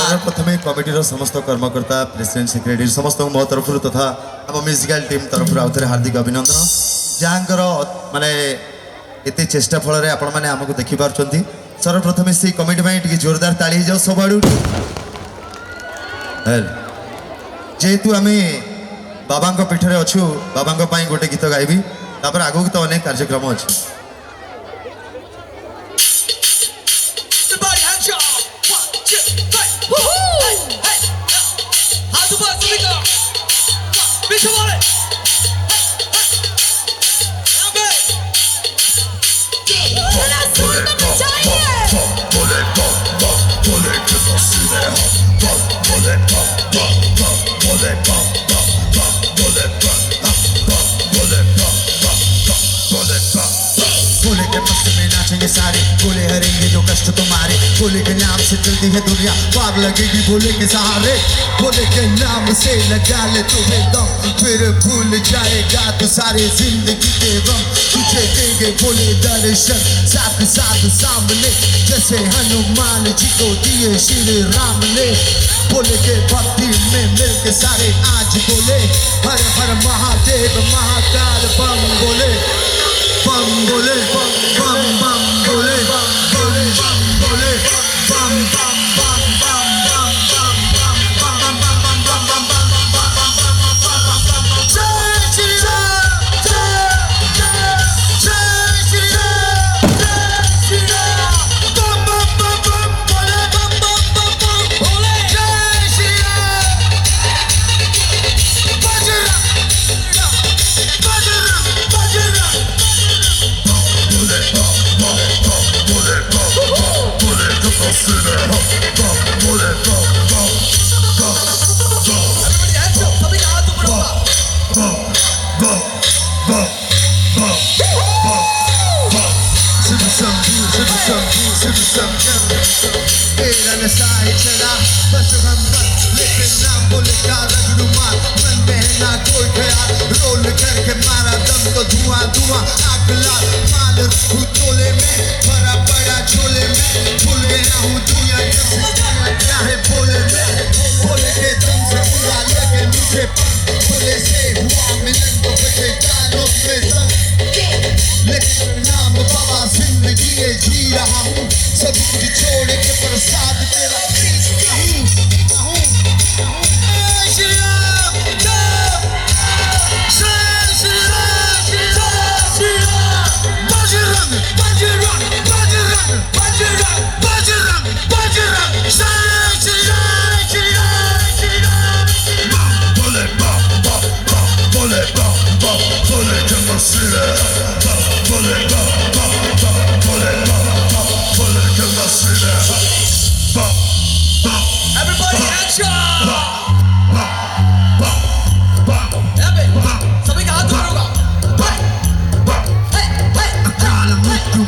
सर्वप्रथमे कमिटीर समस्त कर्मकर्ता president secretary समस्त मो तरफ तथा आम म्यूजिकल टीम तरफ आउ थे हार्दिक अभिनंदन जहाँकर माने एते चेष्टा फल आपण मैंने आमको देखिपार सर्वप्रथमे से कमिटी में टी जोरदार ताली जाओ सब आड़ू जेहेतु आम बाबा पीठरे अच्छु बाबा गोटे गीत गायबी तापर आगू तो अनेक कार्यक्रम अच्छे बोले के मस्त में नाचेंगे सारे बोले हरेंगे जो कष्ट तुम्हारे बोले के नाम से चलती है दुनिया पार लगेगी बोले के सहारे बोले के नाम से लगा ले तुम्हें दम फिर भूल जाएगा तो सारे जिंदगी के गम तुझे देंगे बोले दर्शन साथ साथ सामने जैसे हनुमान जी को दिए श्री राम ने बोले के भक्ति में मिल के सारे आज बोले हर हर महादेव महाकाल बम बोले bam bole bam bam bam bole bam bole bam bole bam bam bam bam bam bam bam bam bam bam bam bam तेरा नशा है चला बस हम बस लेकिन नाम बोले का रगड़ुमा मन में है ना कोई ख्याल रोल करके मारा दम तो धुआं धुआं आग लाल माल रखूं तोले में भरा पड़ा झोले में भूल गया हूँ दुनिया क्या है बोले में बोले के दम से बुरा लगे मुझे बोले से हुआ मिलन तो बचे कानों में सब लेकिन नाम बाबा जिंदगी ये जी रहा हूँ सब कुछ छोड़ के प्रसाद तेरा खींचता हूँ बजरंग बजरंग बजरंग बजरंग बजरंग बजरंग बोले बम बम बम बोले बम बम बोले जमा सिरे बोले बम बम बम बोले बम बम बोले जमा सिरे bum bum everybody hands up bum bum bum bum सभी का हाथ जोड़ो काल मृत्यु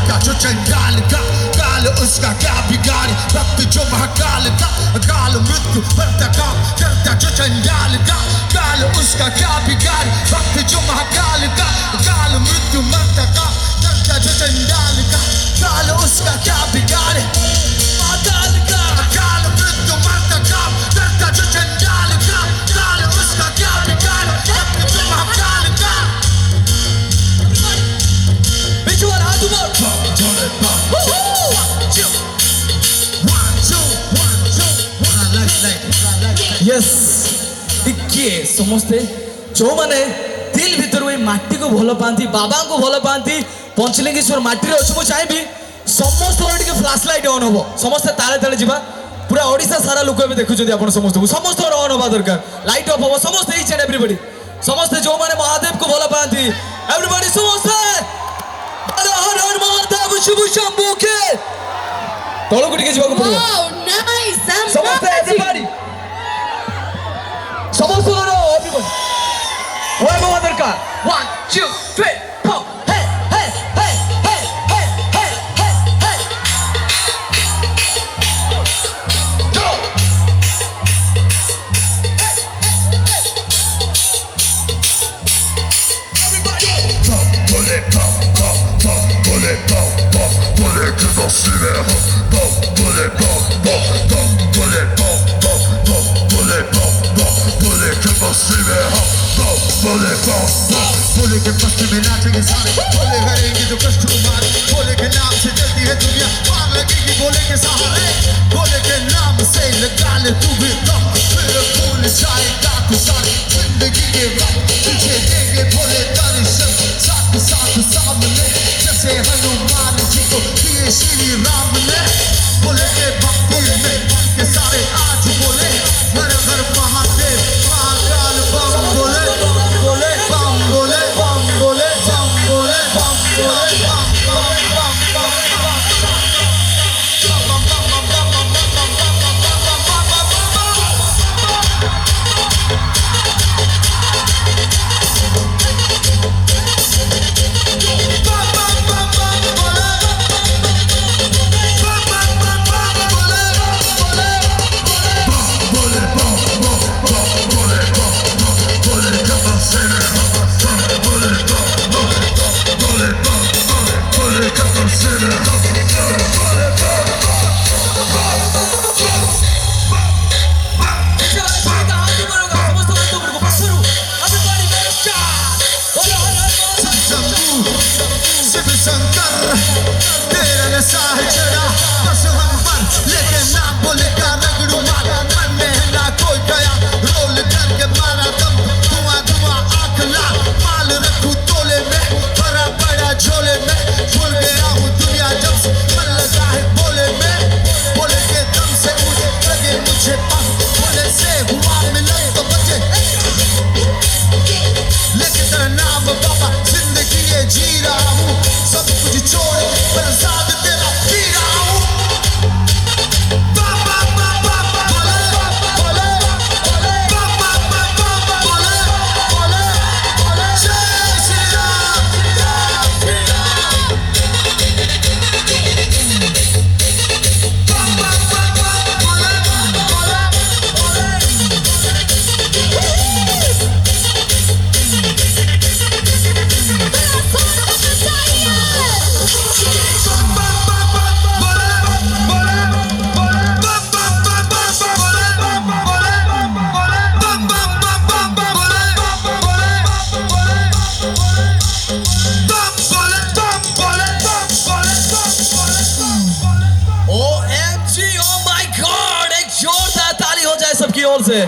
का जो चंडाल का काल उसका क्या बिगाड़ भक्त जो महाकाल का काल मृत्यु भक्त काम करता जो चंडाल का काल उसका क्या बिगाड़ भक्त जो महाकाल का काल मृत्यु मर्त का करता जो चंडाल का काल उसका क्या बिगाड़ महाकाल का काल मृत्यु मर्त का करता जो चंडाल का काल उसका क्या बिगाड़ भक्त जो महाकाल का Visual how to work. Yes. देखिए समस्ते जो माने दिल भीतर हुए माटी को भल पाती बाबा को भल पाती पंचलिंगेश्वर माटी रे अच्छे चाहिए समस्त फ्लाश लाइट ऑन हम समस्त ताले ताले जीवा पूरा ओडिशा सारा लोक देखुं समस्त समस्त ऑन हवा दरकार लाइट ऑफ हम समस्त ईच एंड एवरीबॉडी समस्त जो माने महादेव को भल पाती एवरीबॉडी समस्त हर हर महादेव शुभ शंभू के तोलो को टिके जीवा पड़ो वाओ नाइस समस्त एवरीबॉडी समस्त एवरीबॉडी वो हवा दरकार 1 2 3 4 hey hey hey hey hey hey hey hey go everybody bullet, bullet, bullet, bullet, bullet, bullet, bullet, bullet, bullet, bullet, bullet, ले तू भी दम, फिर भूल जाएगा तू सारी जिंदगी के गम। तुझे देंगे भोले दर्शन साथ साथ सामने, जैसे हनुमान जी को दिए श्री राम ने। बोले के भक्ति में के सारे आज बोले, हर हर महादेव महाकाल बम बोले, बोले बम बोले, बम बोले, बम बोले, बम बोले, बम बम बम बम शंकर तेरा नशा है चढ़ा बस हम पर, लेकिन ना बोले का रगड़ू मारा, मन में है ना कोई गया, रोल करके मारा दम, धुआं धुआं आंख लाल, माल रखूं तोले में, भरा बड़ा झोले में, भूल गया हूँ दुनिया जब से मन लगा है बोले में। बोले के दम से उड़े लगे मुझे पंख, बोले से हुआ मिलन तो बचे, लेकिन तेरा नाम बाबा जिंदगी ये जी रहा हूँ, सब कुछ छोड़ प्रसाद तेरा पी रहा हूँ। बाबा बाबा बोले बोले बोले, बाबा बाबा बोले बोले बोले, जय श्री राम श्री राम बाबा बाबा बोले बोले बोले। OMG, oh my God, एक जोरदार ताली हो जाए सबकी ओर से।